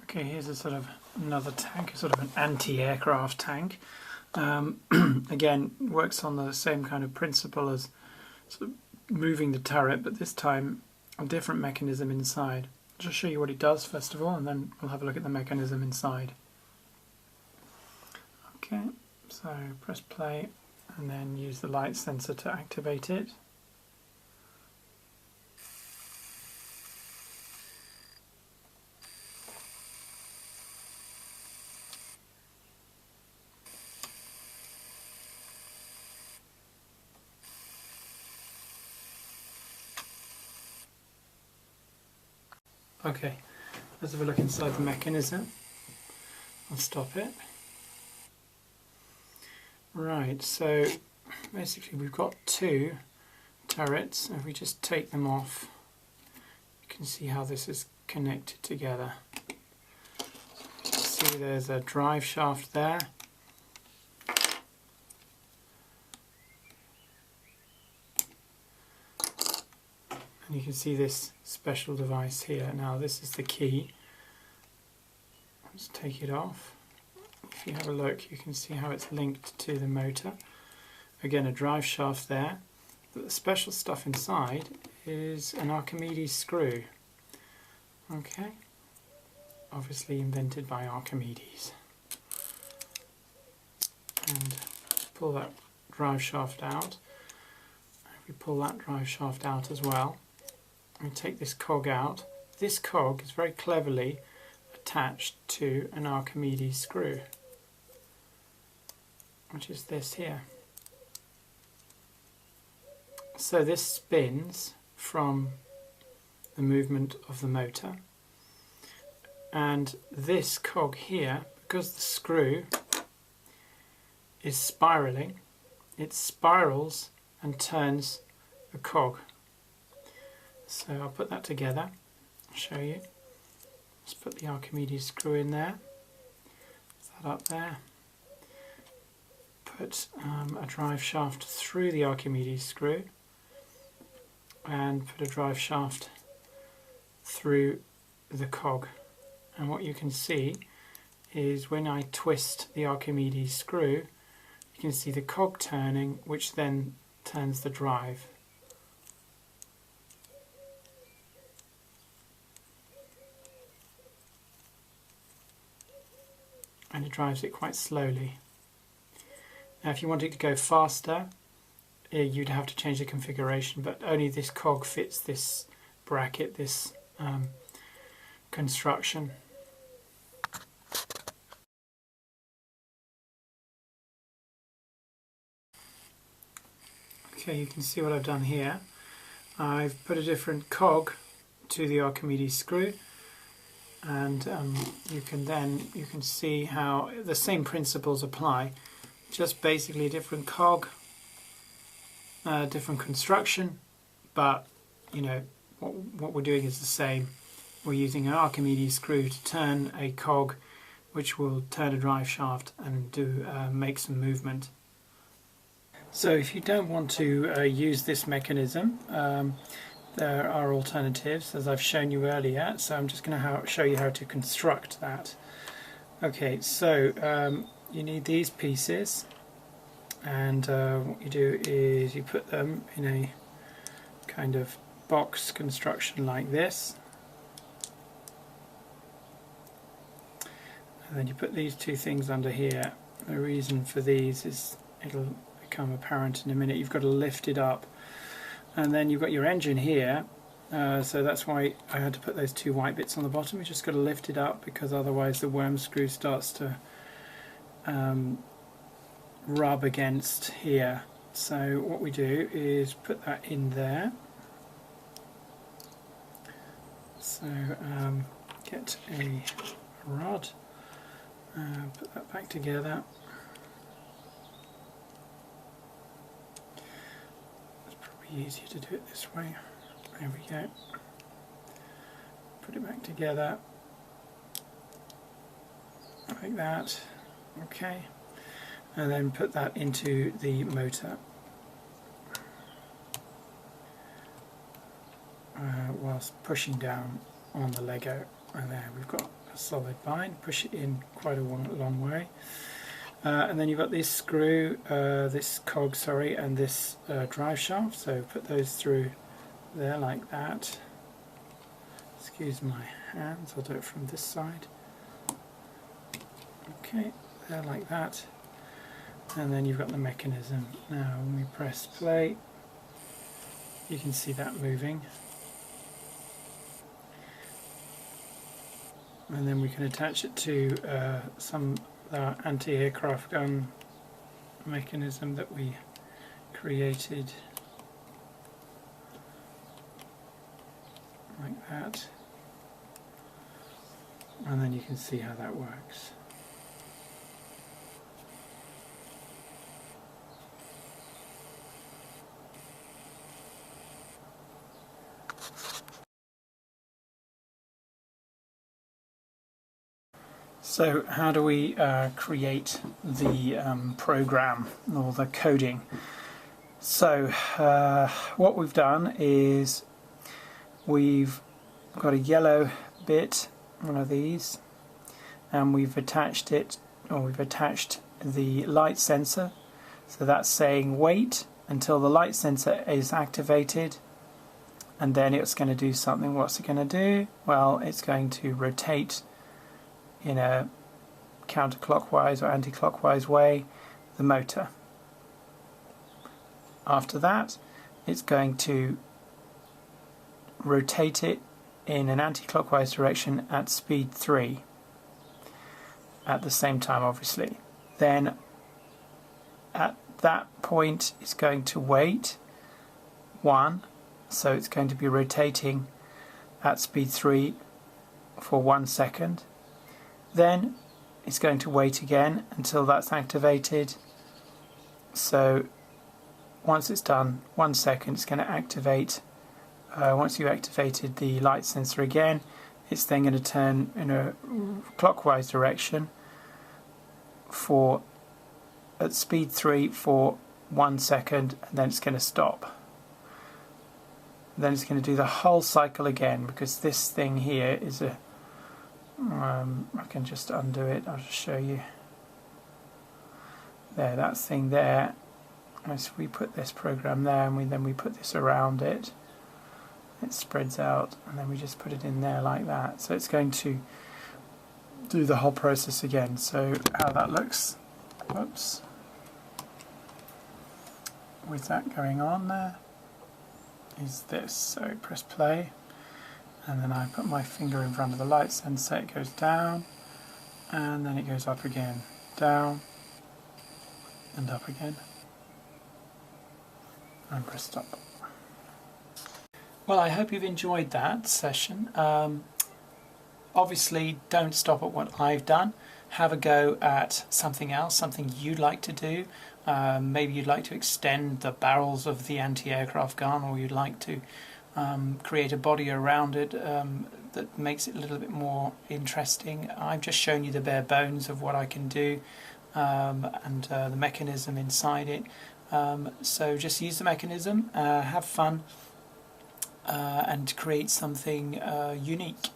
Okay, here's a sort of another tank, a sort of an anti-aircraft tank. Again, works on the same kind of principle as sort of moving the turret, but this time a different mechanism inside. I'll just show you what it does first of all, and then we'll have a look at the mechanism inside. Okay, so press play and then use the light sensor to activate it. Okay, let's have a look inside the mechanism. I'll stop it. Right, so basically we've got two turrets. If we just take them off, you can see how this is connected together. You can see there's a drive shaft there. And you can see this special device here. Now this is the key. Let's take it off. If you have a look, you can see how it's linked to the motor. Again, a drive shaft there. But the special stuff inside is an Archimedes screw. Okay, obviously invented by Archimedes. And pull that drive shaft out. If we pull that drive shaft out as well, and take this cog out. This cog is very cleverly attached to an Archimedes screw, which is this here. So this spins from the movement of the motor, and this cog here, because the screw is spiraling, it spirals and turns the cog. So I'll put that together, I'll show you. Let's put the Archimedes screw in there, put that up there, put a drive shaft through the Archimedes screw, and put a drive shaft through the cog. And what you can see is when I twist the Archimedes screw, you can see the cog turning, which then turns the drive. And it drives it quite slowly. Now if you want it to go faster, you'd have to change the configuration, but only this cog fits this bracket, this construction. Okay, you can see what I've done here. I've put a different cog to the Archimedes screw, and you can see how the same principles apply, just basically a different cog, different construction, but you know what we're doing is the same. We're using an Archimedes screw to turn a cog, which will turn a drive shaft and do make some movement. So if you don't want to use this mechanism, there are alternatives, as I've shown you earlier, so I'm just going to show you how to construct that. Okay, so you need these pieces, and what you do is you put them in a kind of box construction like this, and then you put these two things under here. The reason for these is it'll become apparent in a minute. You've got to lift it up. And then you've got your engine here, so that's why I had to put those two white bits on the bottom. You just got to lift it up, because otherwise the worm screw starts to rub against here. So what we do is put that in there. So get a rod, put that back together. Easier to do it this way. There we go. Put it back together like that. Okay, and then put that into the motor whilst pushing down on the Lego. And there we've got a solid bind, push it in quite a long way. And then you've got this screw, this cog, sorry, and this drive shaft. So put those through there like that. Excuse my hands, I'll do it from this side. Okay, there like that. And then you've got the mechanism. Now when we press play, you can see that moving. And then we can attach it to some anti-aircraft gun mechanism that we created, like that, and then you can see how that works. So how do we create the program or the coding? So what we've done is we've got a yellow bit, one of these, and we've attached it, or we've attached the light sensor. So that's saying wait until the light sensor is activated, and then it's going to do something. What's it going to do? Well, it's going to rotate in a counterclockwise or anti-clockwise way the motor. After that, it's going to rotate it in an anti-clockwise direction at speed 3 at the same time, obviously. Then at that point it's going to wait 1, so it's going to be rotating at speed 3 for 1 second. Then it's going to wait again until that's activated. So once it's done 1 second, it's going to activate. Once you've activated the light sensor again, it's then going to turn in a clockwise direction at speed 3 for 1 second, and then it's going to stop. Then it's going to do the whole cycle again, because this thing here is a I can just undo it, I'll just show you. There, that thing there. As we put this program there, and then we put this around it, it spreads out, and then we just put it in there like that. So it's going to do the whole process again. So how that looks, whoops, with that going on there, is this. So press play, and then I put my finger in front of the light sensor, it goes down, and then it goes up again, down, and up again, and press stop. Well, I hope you've enjoyed that session. Obviously, don't stop at what I've done. Have a go at something else, something you'd like to do. Maybe you'd like to extend the barrels of the anti-aircraft gun, or you'd like to create a body around it that makes it a little bit more interesting. I've just shown you the bare bones of what I can do, and the mechanism inside it. So just use the mechanism, have fun, and create something unique.